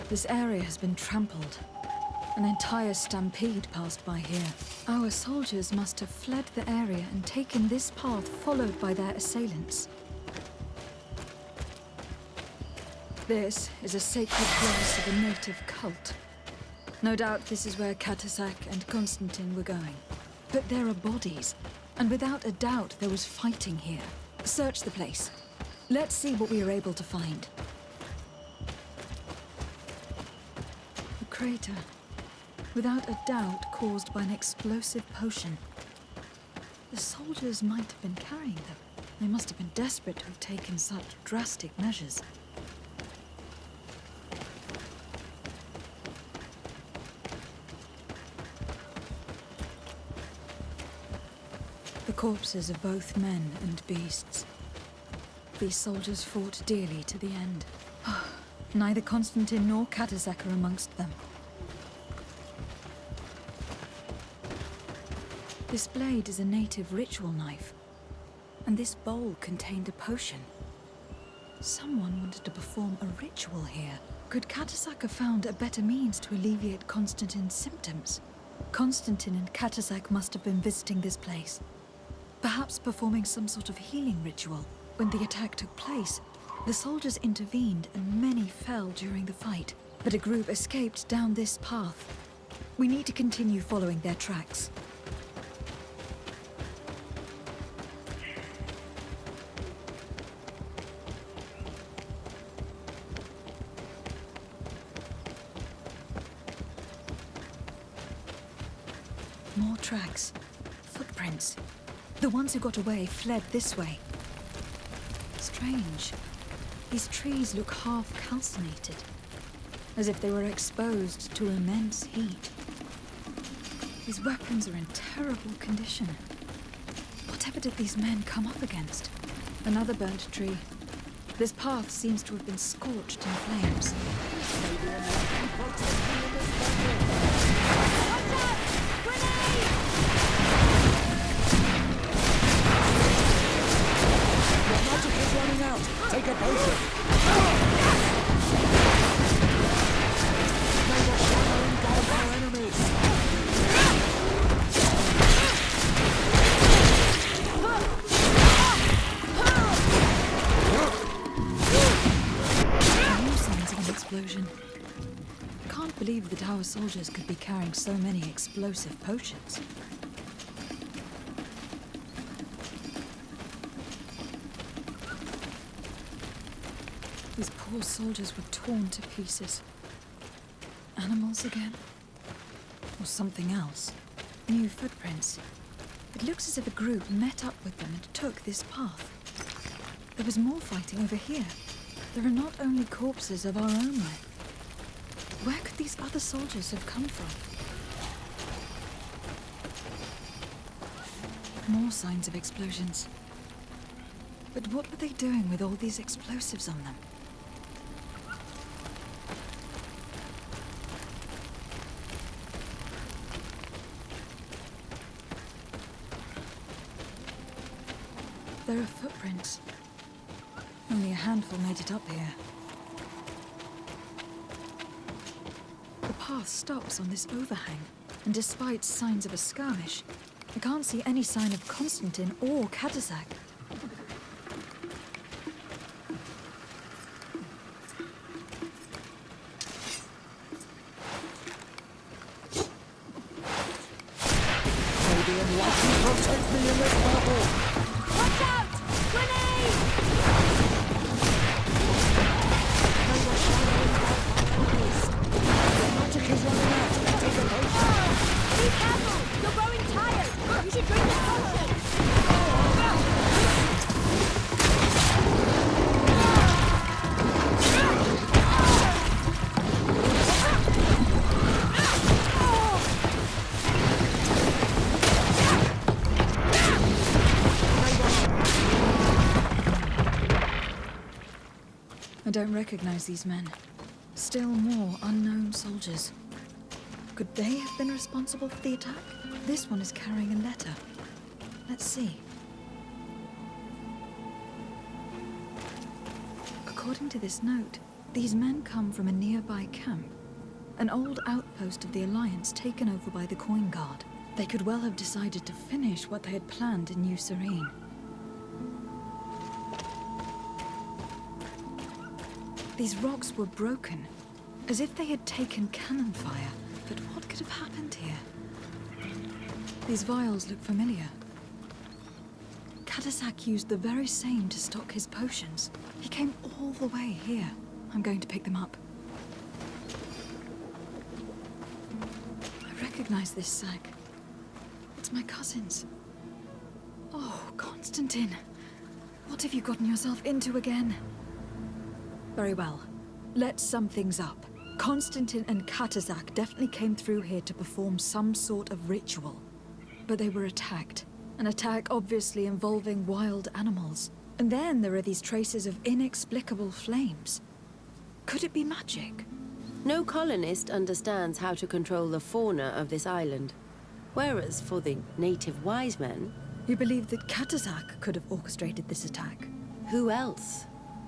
This area has been trampled. An entire stampede passed by here. Our soldiers must have fled the area and taken this path followed by their assailants. This is a sacred place of a native cult. No doubt this is where Katasak and Constantine were going. But there are bodies, and without a doubt there was fighting here. Search the place. Let's see what we are able to find. A crater, without a doubt caused by an explosive potion. The soldiers might have been carrying them. They must have been desperate to have taken such drastic measures. The corpses of both men and beasts. These soldiers fought dearly to the end. Neither Constantine nor Katasak are amongst them. This blade is a native ritual knife, and this bowl contained a potion. Someone wanted to perform a ritual here. Could Katasak have found a better means to alleviate Constantine's symptoms? Constantine and Katasak must have been visiting this place, perhaps performing some sort of healing ritual. When the attack took place, the soldiers intervened and many fell during the fight, but a group escaped down this path. We need to continue following their tracks. More tracks. Footprints. The ones who got away fled this way. Strange. These trees look half calcinated, as if they were exposed to immense heat. These weapons are in terrible condition. Whatever did these men come up against? Another burnt tree. This path seems to have been scorched in flames. Running out! Take a potion! May the shadow engulf our enemies! New signs of an explosion. I can't believe that our soldiers could be carrying so many explosive potions. These poor soldiers were torn to pieces. Animals again? Or something else? New footprints. It looks as if a group met up with them and took this path. There was more fighting over here. There are not only corpses of our own men. Where could these other soldiers have come from? More signs of explosions. But what were they doing with all these explosives on them? There are footprints. Only a handful made it up here. The path stops on this overhang, and despite signs of a skirmish, I can't see any sign of Constantine or Katasak. May the enlightened protect me in this battle! Watch out! Grenade! May the shadow engulf our enemies! The magic is running out! Take a potion! Be careful! You're growing tired! You should drink this potion! I don't recognize these men. Still more unknown soldiers. Could they have been responsible for the attack? This one is carrying a letter. Let's see. According to this note, These men come from a nearby camp, an old outpost of the Alliance taken over by the Coin Guard. They could well have decided to finish what they had planned in New Serene. These rocks were broken, as if they had taken cannon fire. But what could have happened here? These vials look familiar. Katasak used the very same to stock his potions. He came all the way here. I'm going to pick them up. I recognize this sack. It's my cousin's. Oh, Constantine. What have you gotten yourself into again? Very well. Let's sum things up. Constantine and Katasak definitely came through here to perform some sort of ritual. But they were attacked. An attack obviously involving wild animals. And then there are these traces of inexplicable flames. Could it be magic? No colonist understands how to control the fauna of this island. Whereas for the native wise men... You believe that Katasak could have orchestrated this attack? Who else?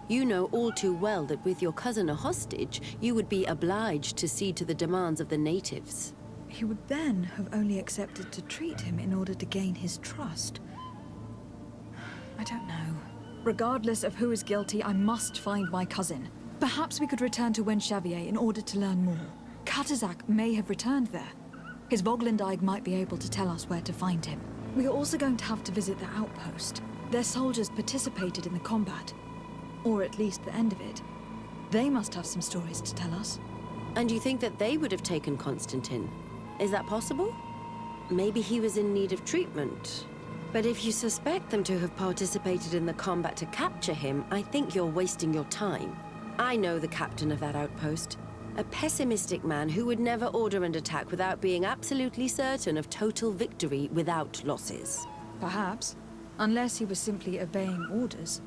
You know all too well that with your cousin a hostage, you would be obliged to cede to the demands of the natives. He would then have only accepted to treat him in order to gain his trust. I don't know. Regardless of who is guilty, I must find my cousin. Perhaps we could return to Wenxavier in order to learn more. Katasak may have returned there. His Voglendyke might be able to tell us where to find him. We are also going to have to visit the outpost. Their soldiers participated in the combat. Or at least the end of it. They must have some stories to tell us. And you think that they would have taken Constantine? Is that possible? Maybe he was in need of treatment. But if you suspect them to have participated in the combat to capture him, I think you're wasting your time. I know the captain of that outpost. A pessimistic man who would never order an attack without being absolutely certain of total victory without losses. Perhaps. Unless he was simply obeying orders.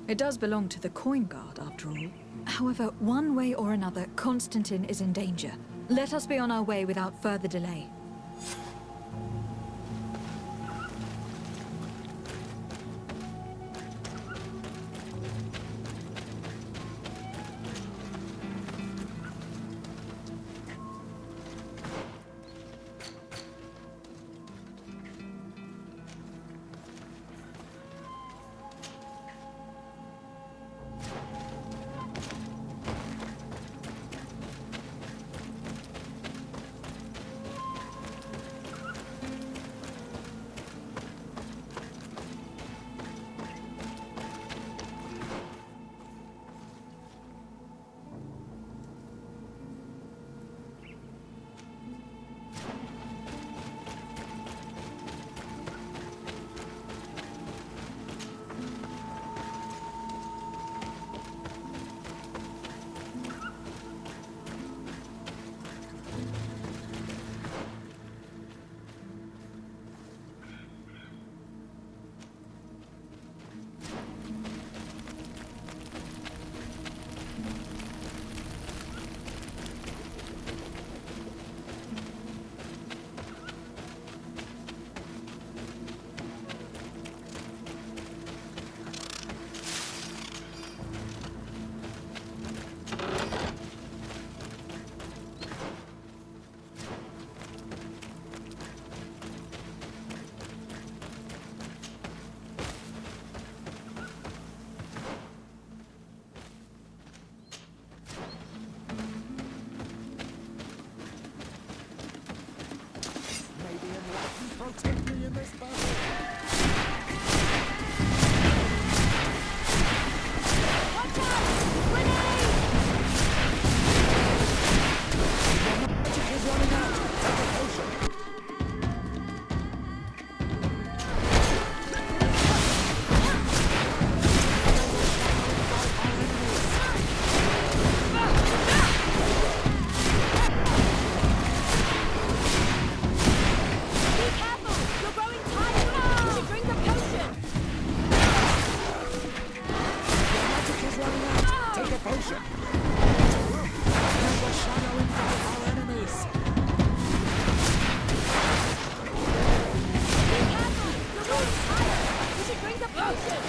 It does belong to the Coin Guard, after all. However, one way or another, Constantine is in danger. Let us be on our way without further delay. Protect me in this battle! Watch out! Grenade! Magic is running out! Take a potion! Be careful! You're growing tired! You should drink the potion! Magic is running out! Take a potion! There's a shadow in front of our enemies! Be careful! You're growing tired! You should drink the potion!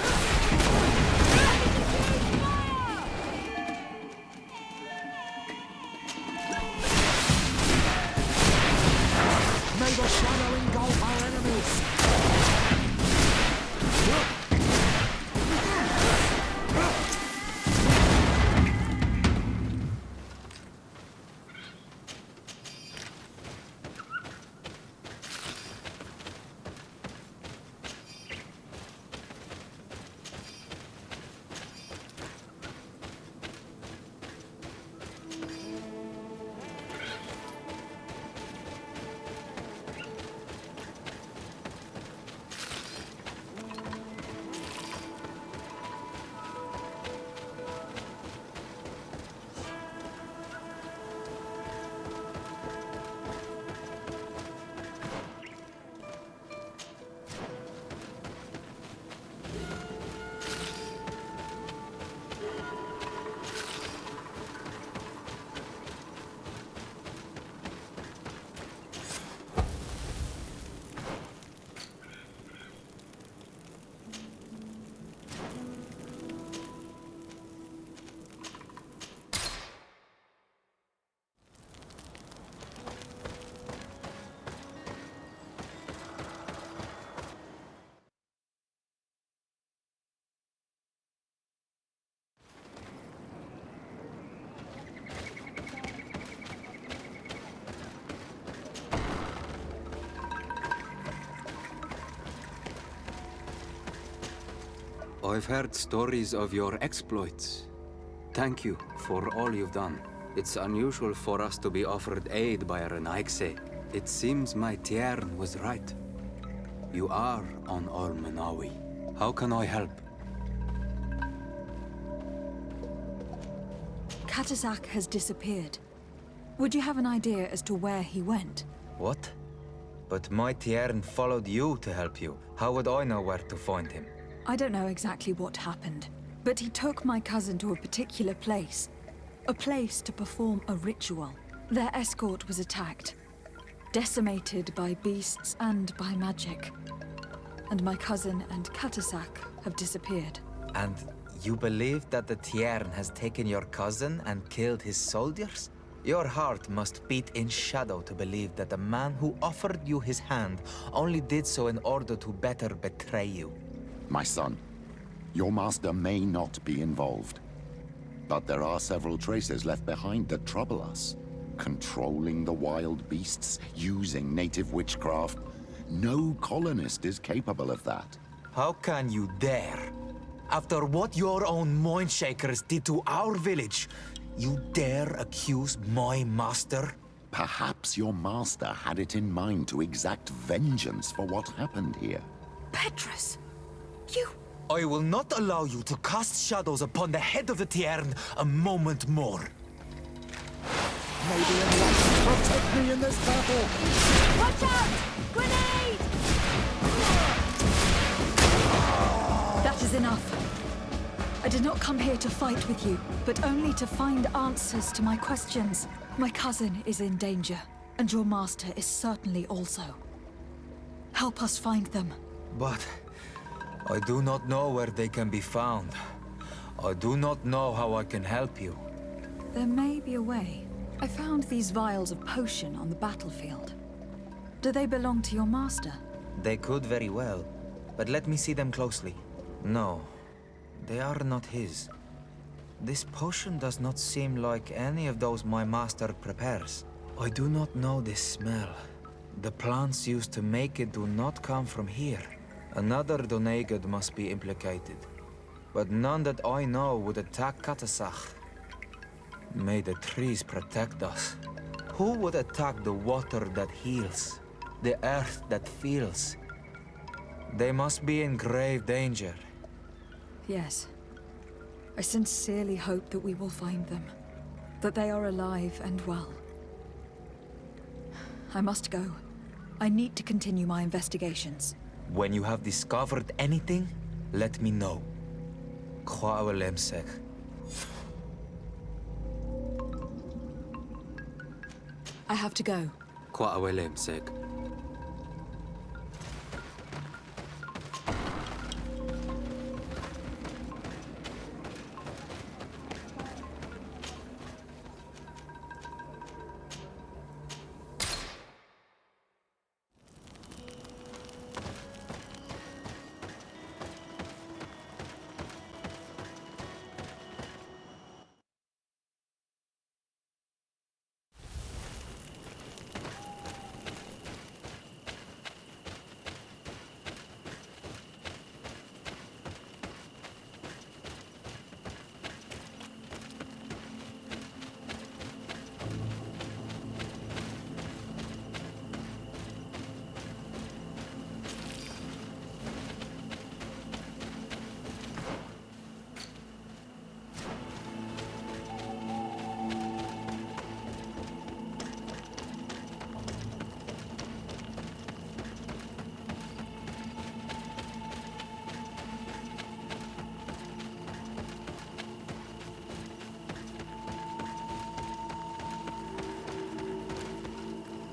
Fire! I've heard stories of your exploits. Thank you for all you've done. It's unusual for us to be offered aid by a Renaigse. It seems my Tiern was right. You are on Almanawi. How can I help? Katasak has disappeared. Would you have an idea as to where he went? What? But my Tiern followed you to help you. How would I know where to find him? I don't know exactly what happened, but he took my cousin to a particular place. A place to perform a ritual. Their escort was attacked, decimated by beasts and by magic. And my cousin and Katasak have disappeared. And you believe that the Tiern has taken your cousin and killed his soldiers? Your heart must beat in shadow to believe that the man who offered you his hand only did so in order to better betray you. My son, your master may not be involved. But there are several traces left behind that trouble us. Controlling the wild beasts, using native witchcraft. No colonist is capable of that. How can you dare? After what your own Mindshakers did to our village, you dare accuse my master? Perhaps your master had it in mind to exact vengeance for what happened here. Petrus! You... I will not allow you to cast shadows upon the head of the Tiern a moment more. May the Enlightened protect me in this battle! Watch out! Grenade! That is enough. I did not come here to fight with you, but only to find answers to my questions. My cousin is in danger, and your master is certainly also. Help us find them. But I do not know where they can be found. I do not know how I can help you. There may be a way. I found these vials of potion on the battlefield. Do they belong to your master? They could very well, but let me see them closely. No, they are not his. This potion does not seem like any of those my master prepares. I do not know this smell. The plants used to make it do not come from here. Another Donegad must be implicated, but none that I know would attack Katasach. May the trees protect us. Who would attack the water that heals, the earth that feels? They must be in grave danger. Yes. I sincerely hope that we will find them. That they are alive and well. I must go. I need to continue my investigations. When you have discovered anything, let me know. I have to go. Kwa'awelemsek.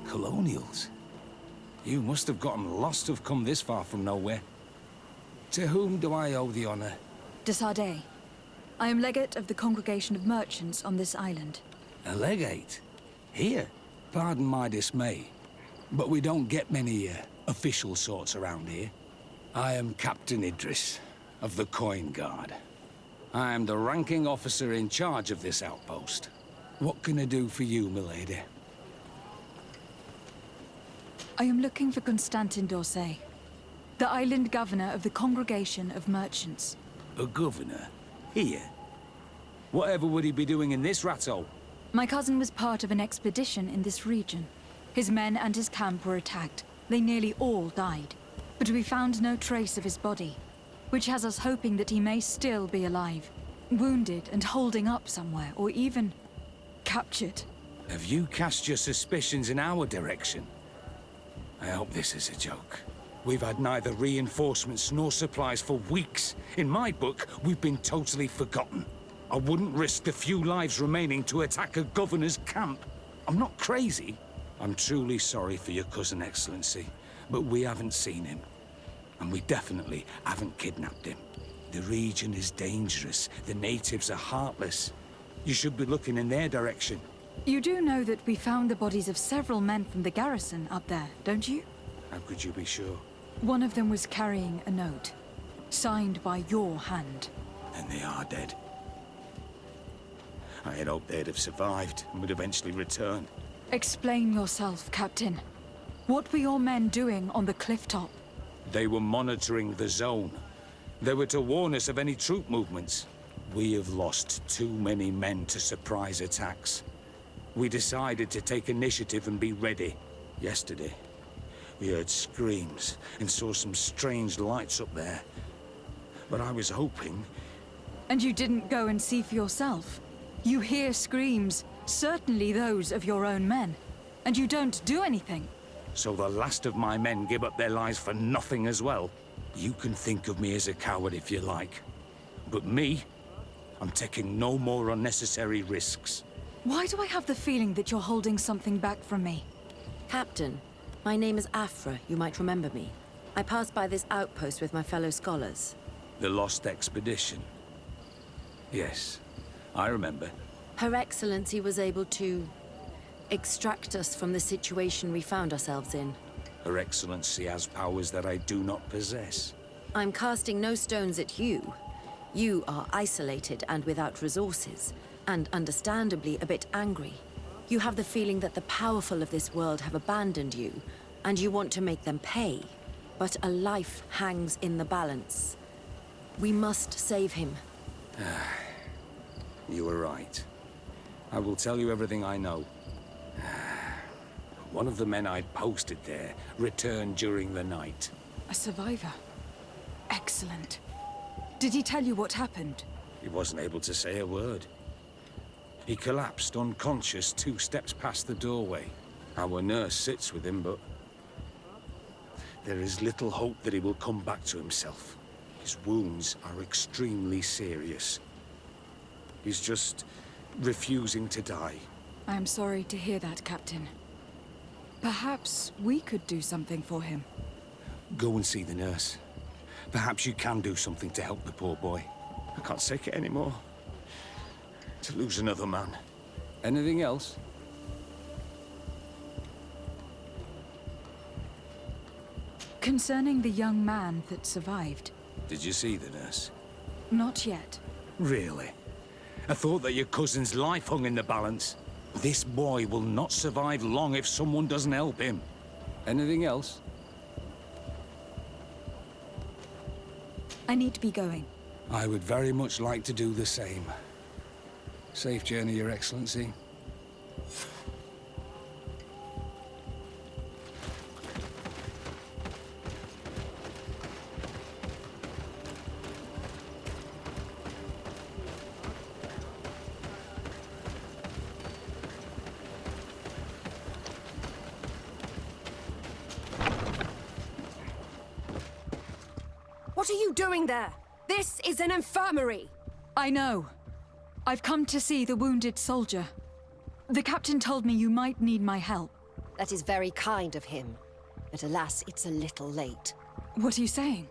Colonials? You must have gotten lost to have come this far from nowhere. To whom do I owe the honor? De Sardet. I am legate of the Congregation of Merchants on this island. A legate? Here? Pardon my dismay, but we don't get many official sorts around here. I am Captain Idris, of the Coin Guard. I am the ranking officer in charge of this outpost. What can I do for you, milady? I am looking for Constantin d'Orsay, the island governor of the Congregation of Merchants. A governor? Here? Whatever would he be doing in this rattle? My cousin was part of an expedition in this region. His men and his camp were attacked. They nearly all died. But we found no trace of his body, which has us hoping that he may still be alive, wounded and holding up somewhere, or even captured. Have you cast your suspicions in our direction? I hope this is a joke. We've had neither reinforcements nor supplies for weeks. In my book, we've been totally forgotten. I wouldn't risk the few lives remaining to attack a governor's camp. I'm not crazy. I'm truly sorry for your cousin, Excellency, but we haven't seen him. And we definitely haven't kidnapped him. The region is dangerous. The natives are heartless. You should be looking in their direction. You do know that we found the bodies of several men from the garrison up there, don't you? How could you be sure? One of them was carrying a note, signed by your hand. And they are dead. I had hoped they'd have survived and would eventually return. Explain yourself, Captain. What were your men doing on the cliff top? They were monitoring the zone. They were to warn us of any troop movements. We have lost too many men to surprise attacks. We decided to take initiative and be ready. Yesterday, we heard screams and saw some strange lights up there. But I was hoping... And you didn't go and see for yourself? You hear screams, certainly those of your own men, and you don't do anything. So the last of my men give up their lives for nothing as well? You can think of me as a coward if you like. But me, I'm taking no more unnecessary risks. Why do I have the feeling that you're holding something back from me? Captain, my name is Afra. You might remember me. I passed by this outpost with my fellow scholars. The Lost Expedition. Yes, I remember. Her Excellency was able to extract us from the situation we found ourselves in. Her Excellency has powers that I do not possess. I'm casting no stones at you. You are isolated and without resources, and understandably a bit angry. You have the feeling that the powerful of this world have abandoned you, and you want to make them pay. But a life hangs in the balance. We must save him. You were right. I will tell you everything I know. One of the men I'd posted there returned during the night. A survivor. Excellent. Did he tell you what happened? He wasn't able to say a word. He collapsed unconscious 2 steps past the doorway. Our nurse sits with him, but there is little hope that he will come back to himself. His wounds are extremely serious. He's just refusing to die. I am sorry to hear that, Captain. Perhaps we could do something for him. Go and see the nurse. Perhaps you can do something to help the poor boy. I can't take it anymore. To lose another man. Anything else? Concerning the young man that survived. Did you see the nurse? Not yet. Really? I thought that your cousin's life hung in the balance. This boy will not survive long if someone doesn't help him. Anything else? I need to be going. I would very much like to do the same. Safe journey, Your Excellency. What are you doing there? This is an infirmary! I know. I've come to see the wounded soldier. The captain told me you might need my help. That is very kind of him. But alas, it's a little late. What are you saying?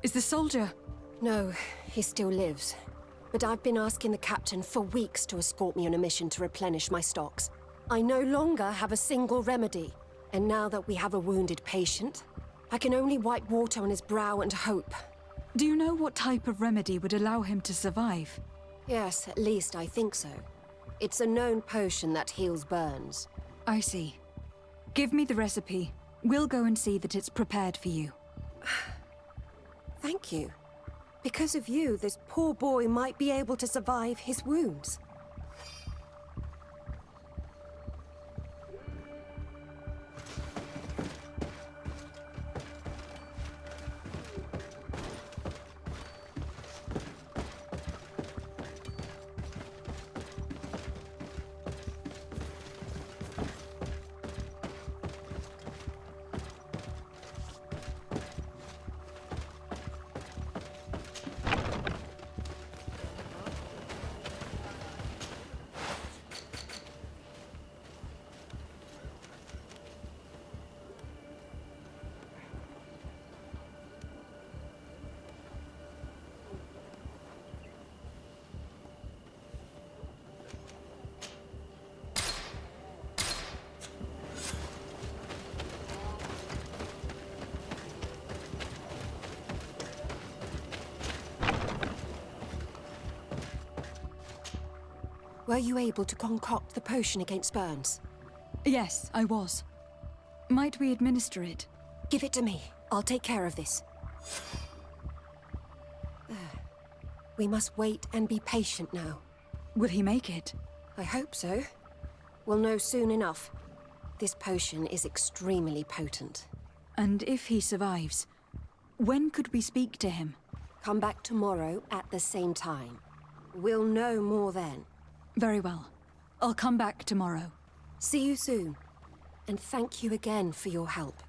Is the soldier... No, he still lives. But I've been asking the captain for weeks to escort me on a mission to replenish my stocks. I no longer have a single remedy. And now that we have a wounded patient, I can only wipe water on his brow and hope. Do you know what type of remedy would allow him to survive? Yes, at least I think so. It's a known potion that heals burns. I see. Give me the recipe. We'll go and see that it's prepared for you. Thank you. Because of you, this poor boy might be able to survive his wounds. Were you able to concoct the potion against burns? Yes, I was. Might we administer it? Give it to me. I'll take care of this. There. We must wait and be patient now. Will he make it? I hope so. We'll know soon enough. This potion is extremely potent. And if he survives, when could we speak to him? Come back tomorrow at the same time. We'll know more then. Very well. I'll come back tomorrow. See you soon. And thank you again for your help.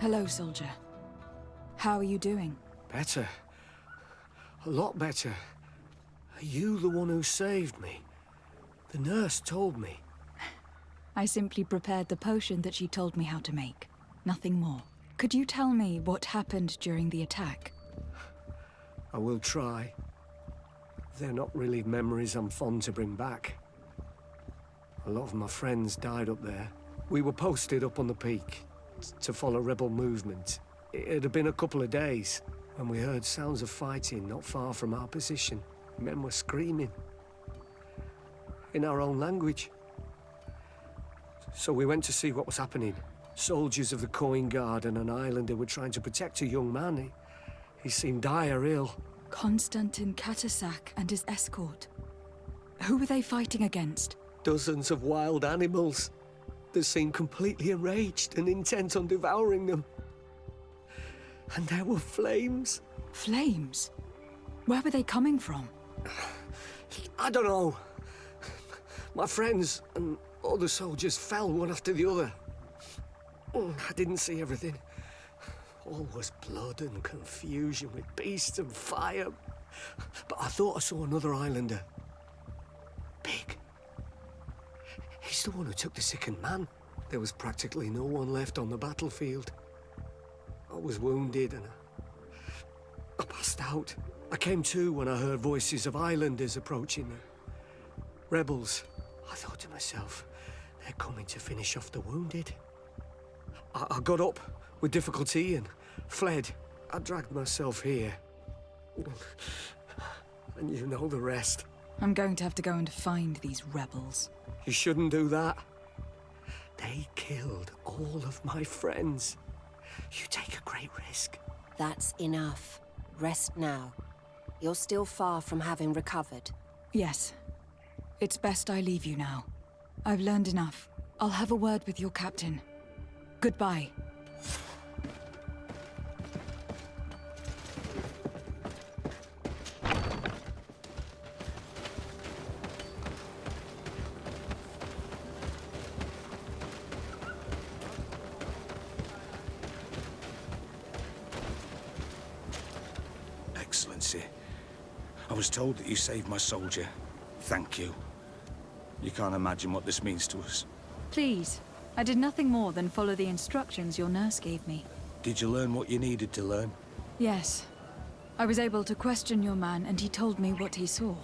Hello, soldier. How are you doing? Better. A lot better. Are you the one who saved me? The nurse told me. I simply prepared the potion that she told me how to make. Nothing more. Could you tell me what happened during the attack? I will try. They're not really memories I'm fond to bring back. A lot of my friends died up there. We were posted up on the peak to follow rebel movement. It had been a couple of days when we heard sounds of fighting not far from our position. Men were screaming in our own language. So we went to see what was happening. Soldiers of the Coin Guard and an islander were trying to protect a young man. He seemed dire ill. Konstantin Katasak and his escort. Who were they fighting against? Dozens of wild animals. They seemed completely enraged and intent on devouring them. And there were flames. Flames? Where were they coming from? I don't know. My friends and other soldiers fell one after the other. I didn't see everything. All was blood and confusion with beasts and fire. But I thought I saw another islander. Big. He's the one who took the sickened man. There was practically no one left on the battlefield. I was wounded and I passed out. I came to when I heard voices of islanders approaching. Rebels. I thought to myself, they're coming to finish off the wounded. I got up with difficulty and fled. I dragged myself here. And you know the rest. I'm going to have to go and find these rebels. You shouldn't do that. They killed all of my friends. You take a great risk. That's enough. Rest now. You're still far from having recovered. Yes. It's best I leave you now. I've learned enough. I'll have a word with your captain. Goodbye. Excellency, I was told that you saved my soldier. Thank you. You can't imagine what this means to us. Please. I did nothing more than follow the instructions your nurse gave me. Did you learn what you needed to learn? Yes. I was able to question your man, and he told me what he saw.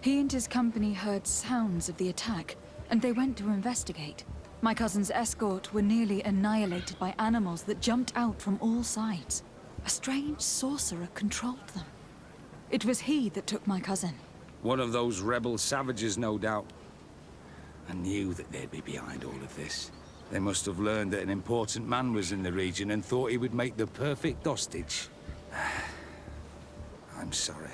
He and his company heard sounds of the attack, and they went to investigate. My cousin's escort were nearly annihilated by animals that jumped out from all sides. A strange sorcerer controlled them. It was he that took my cousin. One of those rebel savages, no doubt. I knew that they'd be behind all of this. They must have learned that an important man was in the region and thought he would make the perfect hostage. I'm sorry.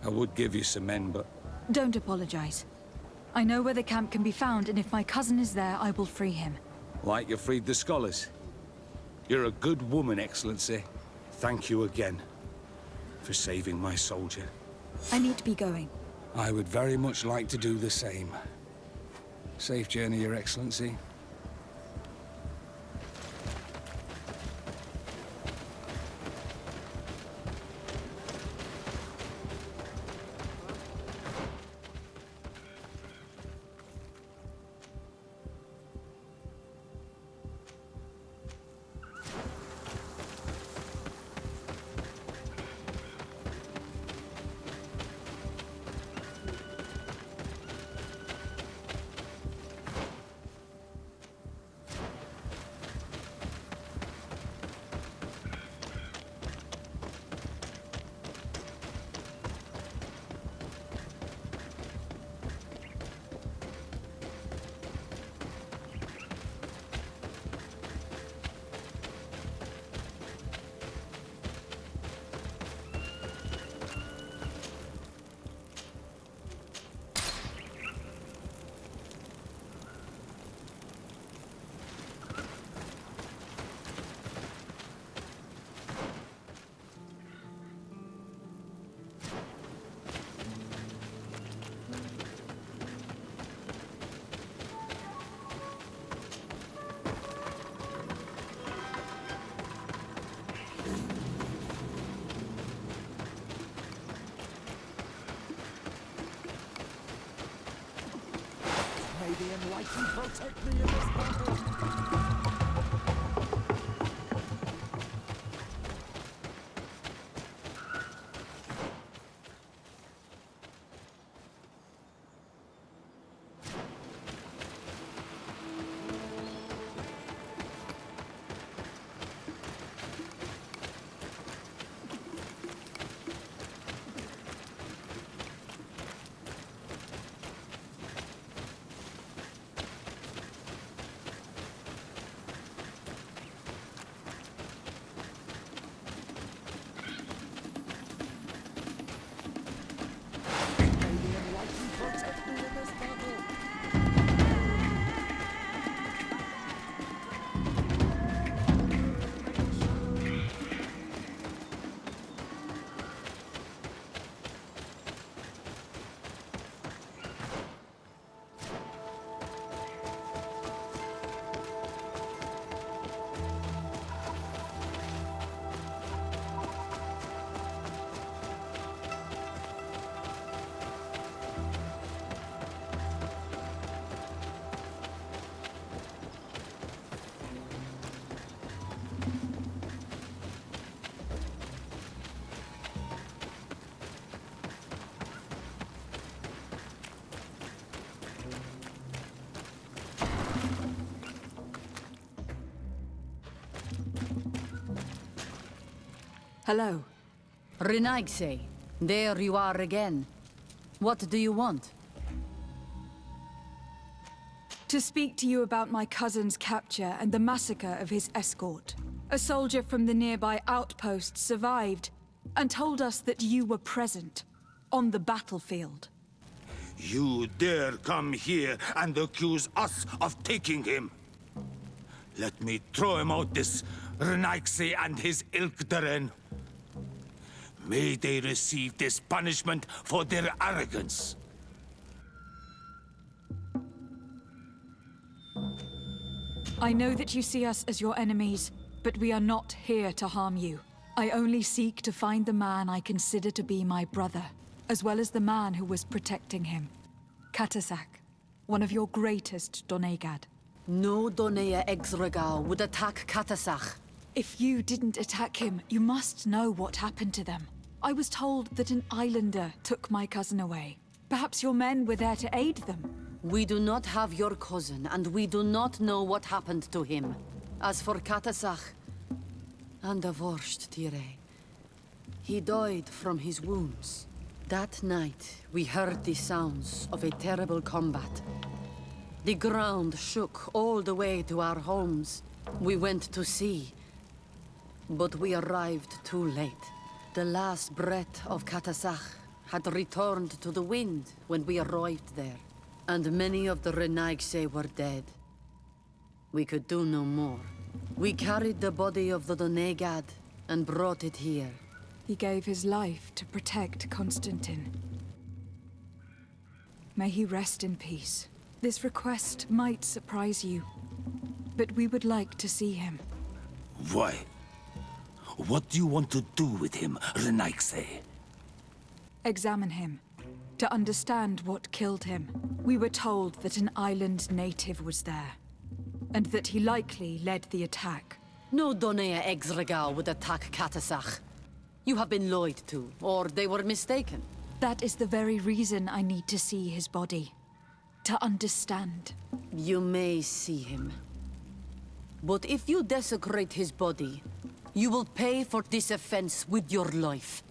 I would give you some men, but... Don't apologize. I know where the camp can be found, and if my cousin is there, I will free him. Like you freed the scholars. You're a good woman, Excellency. Thank you again for saving my soldier. I need to be going. I would very much like to do the same. Safe journey, Your Excellency. May the Enlightened protect me in this battle! Hello. Renaigse, there you are again. What do you want? To speak to you about my cousin's capture and the massacre of his escort. A soldier from the nearby outpost survived and told us that you were present on the battlefield. You dare come here and accuse us of taking him? Let me throw him out this Renaigse and his Ilkdaren. May they receive this punishment for their arrogance. I know that you see us as your enemies, but we are not here to harm you. I only seek to find the man I consider to be my brother, as well as the man who was protecting him. Katasak, one of your greatest Donegad. No Donea Exregal would attack Katasak. If you didn't attack him, you must know what happened to them. I was told that an islander took my cousin away. Perhaps your men were there to aid them. We do not have your cousin, and we do not know what happened to him. As for Katasak, and the worst, Tire, he died from his wounds. That night, we heard the sounds of a terrible combat. The ground shook all the way to our homes. We went to see, but we arrived too late. The last breath of Katasak had returned to the wind when we arrived there, and many of the Renaigse were dead. We could do no more. We carried the body of the Donegad and brought it here. He gave his life to protect Constantin. May he rest in peace. This request might surprise you, but we would like to see him. Why? What do you want to do with him, Renaigse? Examine him, to understand what killed him. We were told that an island native was there, and that he likely led the attack. No Donea Exregal would attack Katasak. You have been lied to, or they were mistaken. That is the very reason I need to see his body. To understand. You may see him. But if you desecrate his body, you will pay for this offense with your life.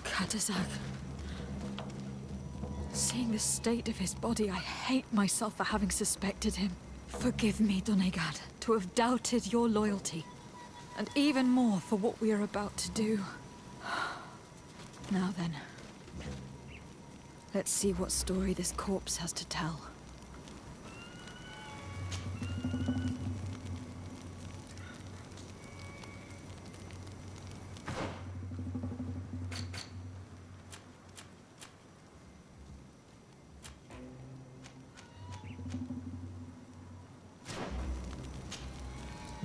Katasak. Seeing the state of his body, I hate myself for having suspected him. Forgive me, Donegad, to have doubted your loyalty. And even more for what we are about to do. Now then. Let's see what story this corpse has to tell.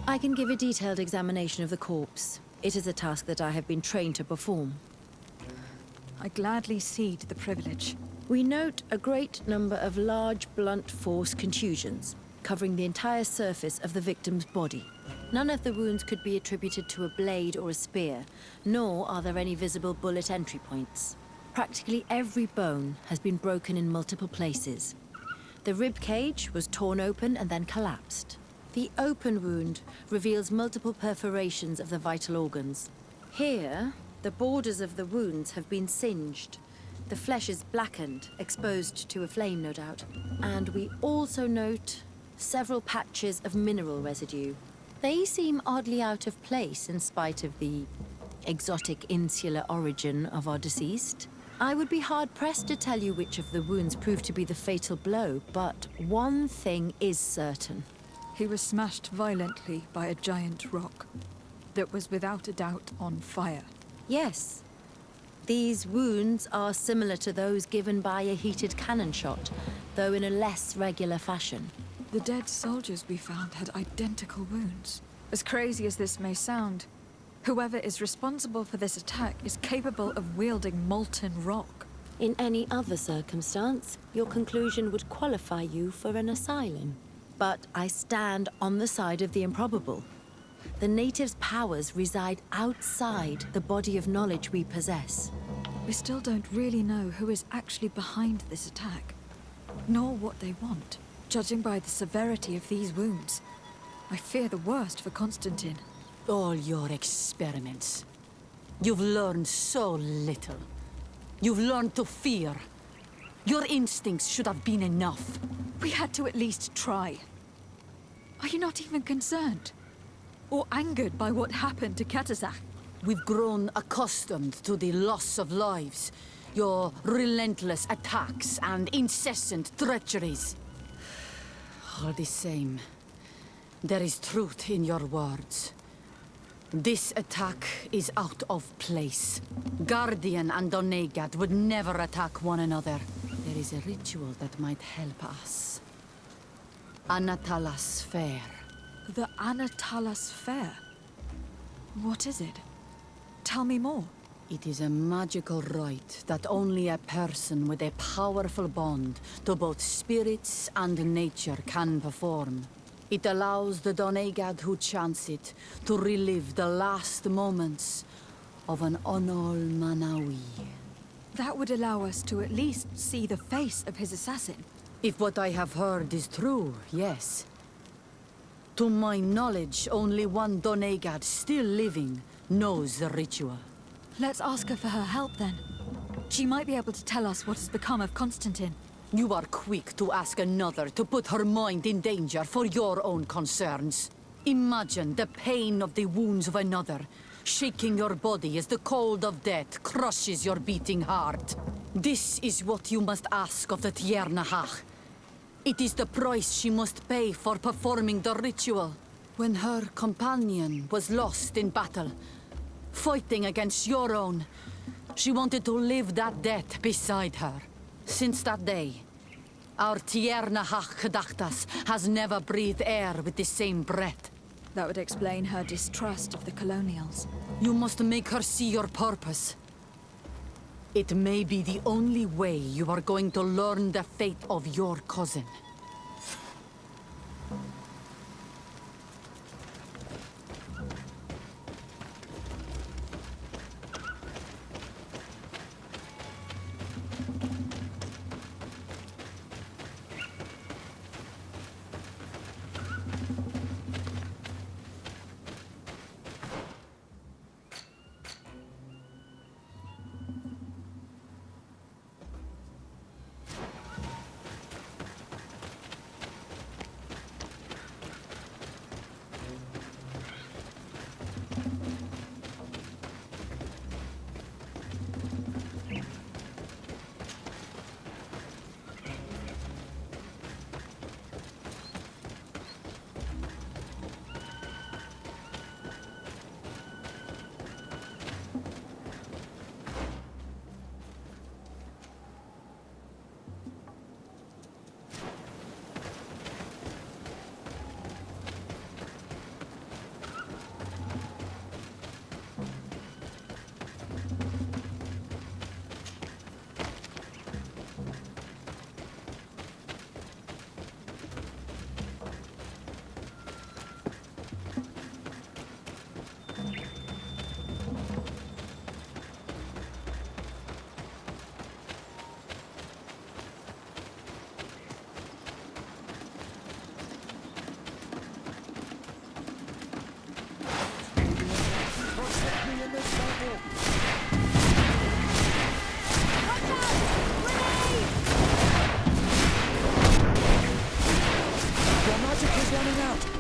I can give a detailed examination of the corpse. It is a task that I have been trained to perform. I gladly cede the privilege. We note a great number of large, blunt force contusions, covering the entire surface of the victim's body. None of the wounds could be attributed to a blade or a spear, nor are there any visible bullet entry points. Practically every bone has been broken in multiple places. The rib cage was torn open and then collapsed. The open wound reveals multiple perforations of the vital organs. Here, the borders of the wounds have been singed. The flesh is blackened, exposed to a flame, no doubt. And we also note several patches of mineral residue. They seem oddly out of place in spite of the exotic insular origin of our deceased. I would be hard-pressed to tell you which of the wounds proved to be the fatal blow, but one thing is certain. He was smashed violently by a giant rock that was without a doubt on fire. Yes. These wounds are similar to those given by a heated cannon shot, though in a less regular fashion. The dead soldiers we found had identical wounds. As crazy as this may sound, whoever is responsible for this attack is capable of wielding molten rock. In any other circumstance, your conclusion would qualify you for an asylum. But I stand on the side of the improbable. The natives' powers reside outside the body of knowledge we possess. We still don't really know who is actually behind this attack, nor what they want. Judging by the severity of these wounds, I fear the worst for Constantine. All your experiments. You've learned so little. You've learned to fear. Your instincts should have been enough. We had to at least try. Are you not even concerned? Or angered by what happened to Katazak? We've grown accustomed to the loss of lives, your relentless attacks and incessant treacheries. All the same, there is truth in your words. This attack is out of place. Guardian and Donegad would never attack one another. There is a ritual that might help us. Anatalas Fair. The Anatalas Fair? What is it? Tell me more. It is a magical rite that only a person with a powerful bond to both spirits and nature can perform. It allows the Donegad who chants it to relive the last moments of an Onol Manawi. That would allow us to at least see the face of his assassin. If what I have heard is true, yes. To my knowledge, only one Donegad still living knows the ritual. Let's ask her for her help then. She might be able to tell us what has become of Constantine. You are quick to ask another to put her mind in danger for your own concerns. Imagine the pain of the wounds of another, shaking your body as the cold of death crushes your beating heart. This is what you must ask of the Tiernahach. It is the price she must pay for performing the ritual. When her companion was lost in battle, fighting against your own, she wanted to live that death beside her. Since that day, our Tiernahach Gedachtas has never breathed air with the same breath. That would explain her distrust of the colonials. You must make her see your purpose. It may be the only way you are going to learn the fate of your cousin.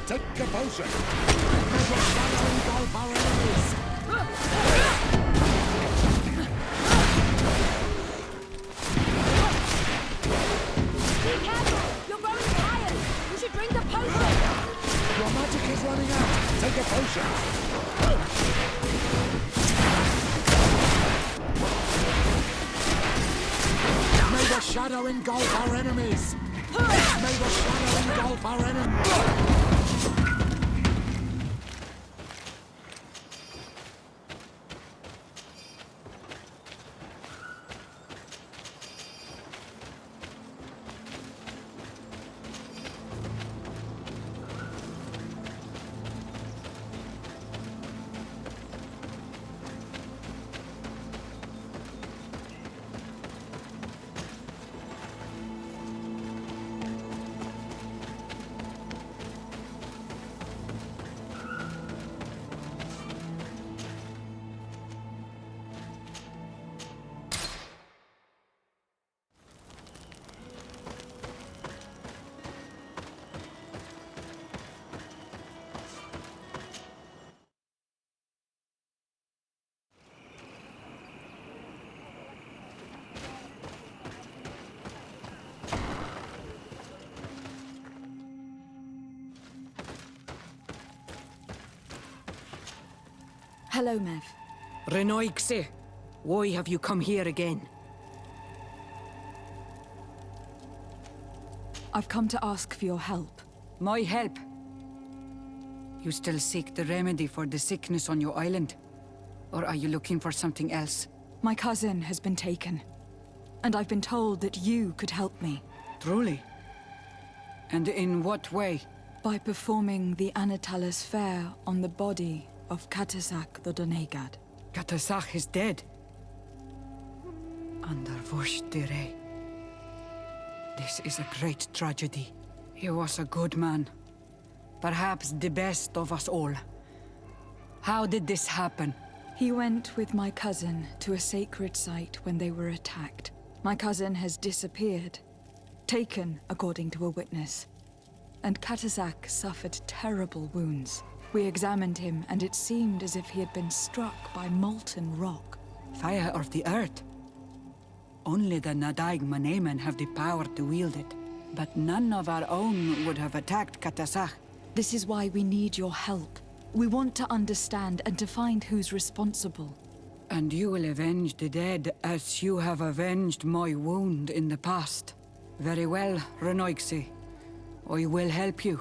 Take a potion. Let us follow and go for enemies. May the shadow engulf our enemies! May the shadow engulf our enemies! Hello, Mev. Renoixe, why have you come here again? I've come to ask for your help. My help? You still seek the remedy for the sickness on your island? Or are you looking for something else? My cousin has been taken, and I've been told that you could help me. Truly? And in what way? By performing the Anatalis fair on the body of Katasak the Donegad. Katasak is dead. Underwurscht dire. This is a great tragedy. He was a good man. Perhaps the best of us all. How did this happen? He went with my cousin to a sacred site when they were attacked. My cousin has disappeared. Taken, according to a witness. And Katasak suffered terrible wounds. We examined him, and it seemed as if he had been struck by molten rock. Fire of the earth? Only the Nadaig Manemen have the power to wield it. But none of our own would have attacked Katasak. This is why we need your help. We want to understand and to find who's responsible. And you will avenge the dead as you have avenged my wound in the past. Very well, Renoixe. I will help you.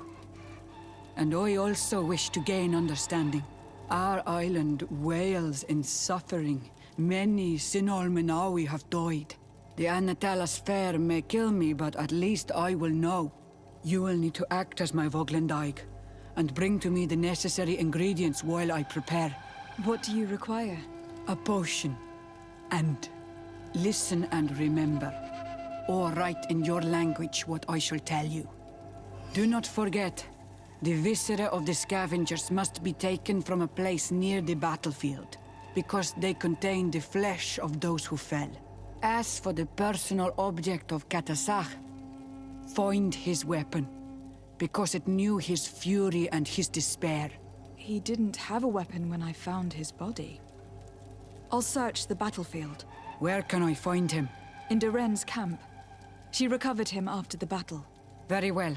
And I also wish to gain understanding. Our island wails in suffering. Many Sinol Menawi have died. The Anatalas fair may kill me, but at least I will know. You will need to act as my Voglendaig, and bring to me the necessary ingredients while I prepare. What do you require? A potion. And listen and remember, or write in your language what I shall tell you. Do not forget, the viscera of the scavengers must be taken from a place near the battlefield, because they contain the flesh of those who fell. As for the personal object of Katasak, find his weapon, because it knew his fury and his despair. He didn't have a weapon when I found his body. I'll search the battlefield. Where can I find him? In Duren's camp. She recovered him after the battle. Very well.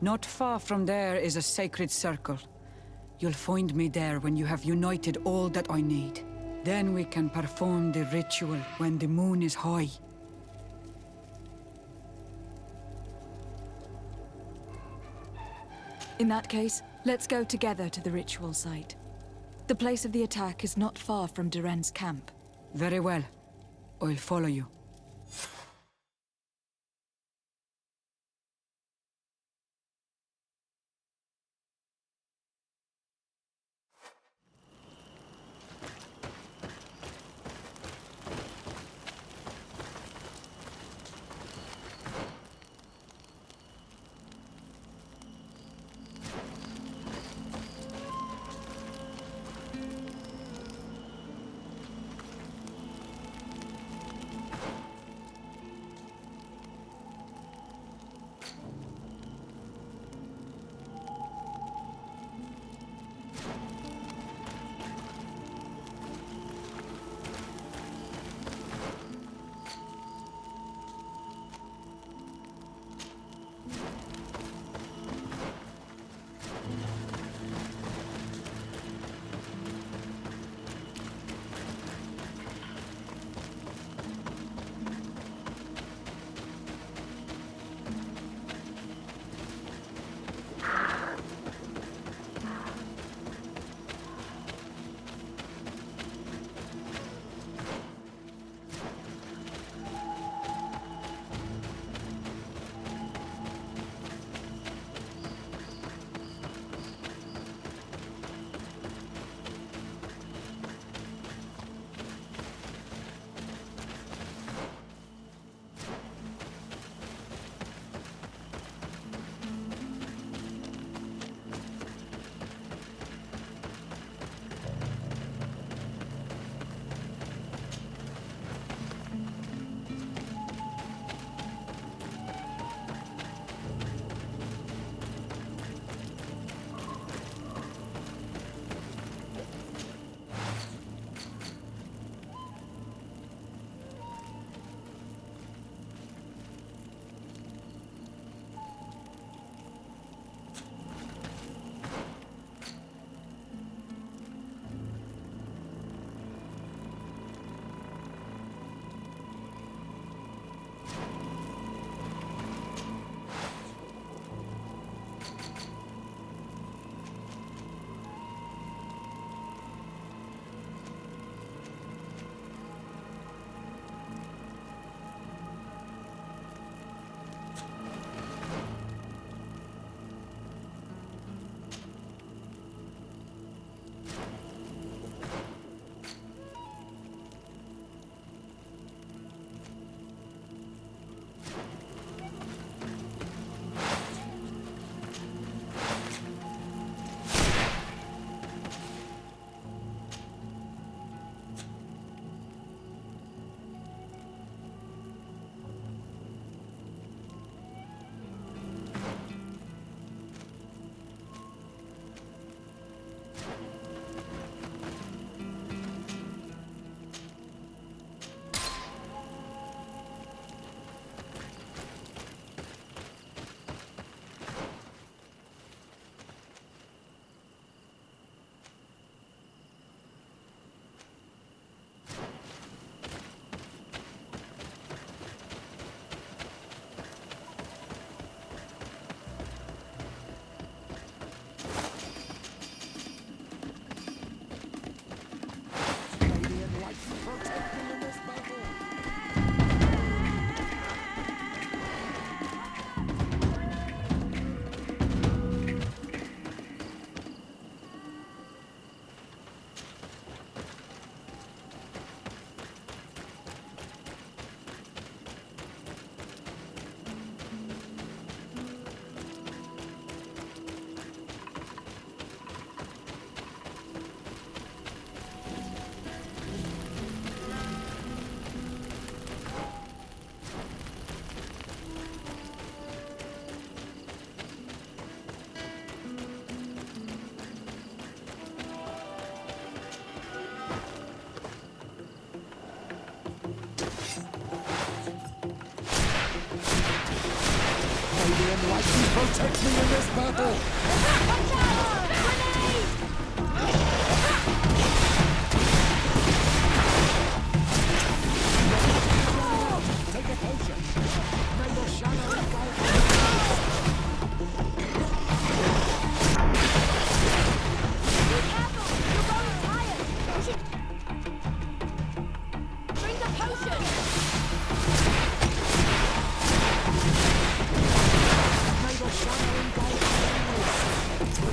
Not far from there is a sacred circle. You'll find me there when you have united all that I need. Then we can perform the ritual when the moon is high. In that case, let's go together to the ritual site. The place of the attack is not far from Duren's camp. Very well. I'll follow you. He protects me in this battle! Take a potion! May the shadow engulf you! Be careful! You're going tired! You should... Drink a potion! May the shadow engulf you!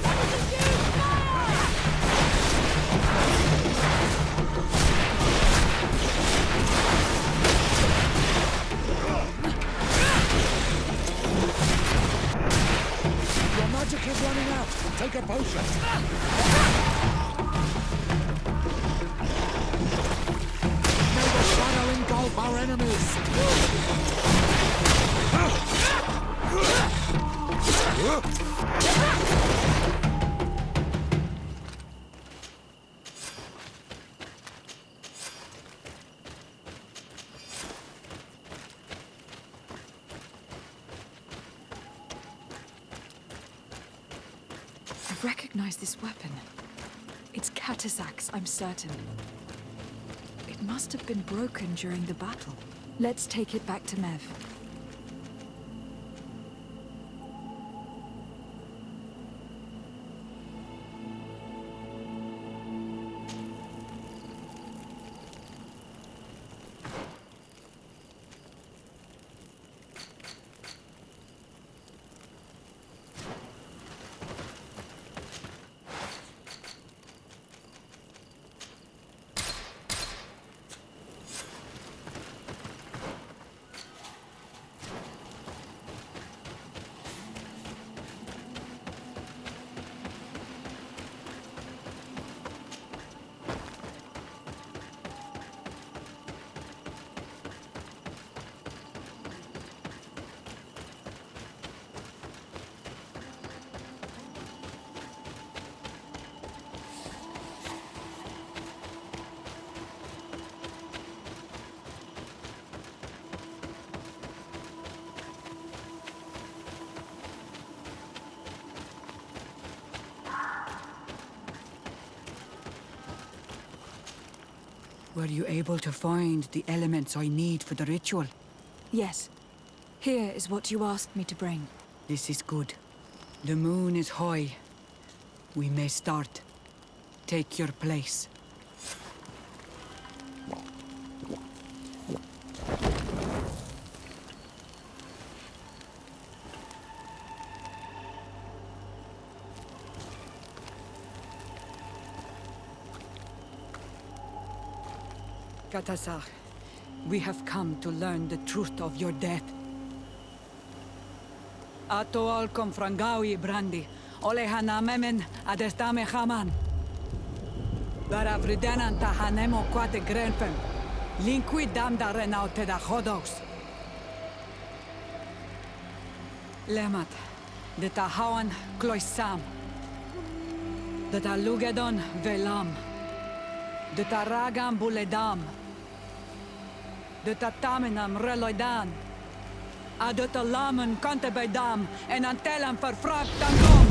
That was a huge fire! Your magic is running out! Take a potion! May the shadow engulf our enemies! I recognize this weapon. It's Catazak's, I'm certain. It must have been broken during the battle. Let's take it back to Mev. Were you able to find the elements I need for the ritual? Yes. Here is what you asked me to bring. This is good. The moon is high. We may start. Take your place. Catazak, we have come to learn the truth of your death. Ato al confrangawi brandi, ole hanamemen adestame haman. Baravridenan tahanemo quate grenfem, linqui damda renaute da hodos. Lemat, de tahawan kloisam, de talugedon velam, de taragam buledam, de tatamenam reloidan, de talamen kantebedam en antelam verfragtangom.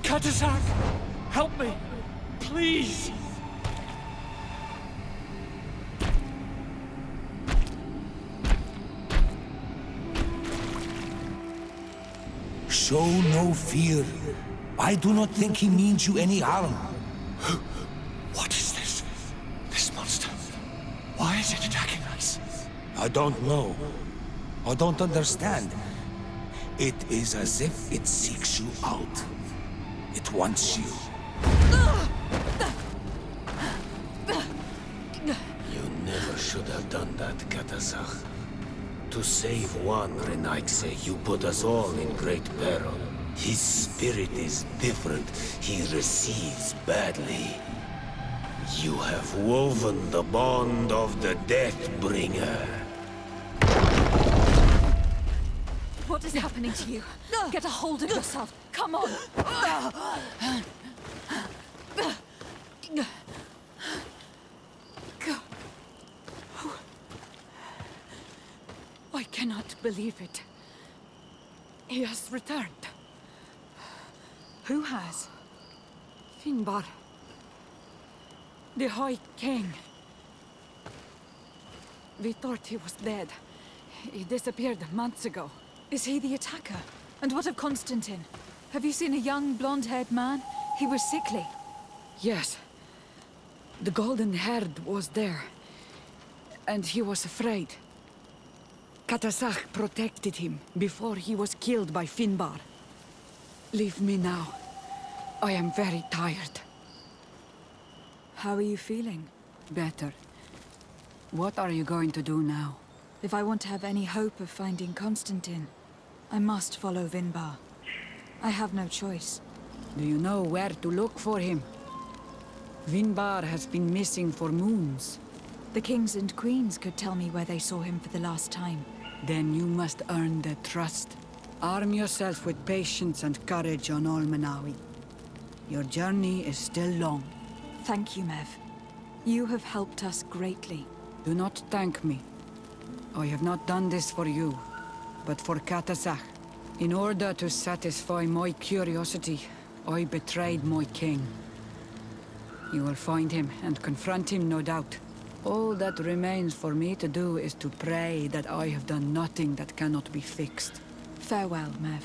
Catazak, help me, please. Show no fear. I do not think he means you any harm. What is this? This monster. Why is it attacking us? I don't know. I don't understand. It is as if it seeks you out. It wants you. You never should have done that, Catazak. To save one Renaikse, you put us all in great peril. His spirit is different. He receives badly. You have woven the bond of the Deathbringer. What is happening to you? Get a hold of yourself. Come on. can't believe it. He has returned. Who has? Finbar. The High King. We thought he was dead. He disappeared months ago. Is he the attacker? And what of Constantine? Have you seen a young, blonde-haired man? He was sickly. Yes. The golden-haired was there. And he was afraid. Katasak protected him before he was killed by Finbar. Leave me now. I am very tired. How are you feeling? Better. What are you going to do now? If I want to have any hope of finding Constantine, I must follow Vinbar. I have no choice. Do you know where to look for him? Vinbar has been missing for moons. The kings and queens could tell me where they saw him for the last time. Then you must earn their trust. Arm yourself with patience and courage on Olmenawi. Your journey is still long. Thank you, Mev. You have helped us greatly. Do not thank me. I have not done this for you, but for Katasak. In order to satisfy my curiosity, I betrayed my king. You will find him and confront him, no doubt. All that remains for me to do is to pray that I have done nothing that cannot be fixed. Farewell, Mev.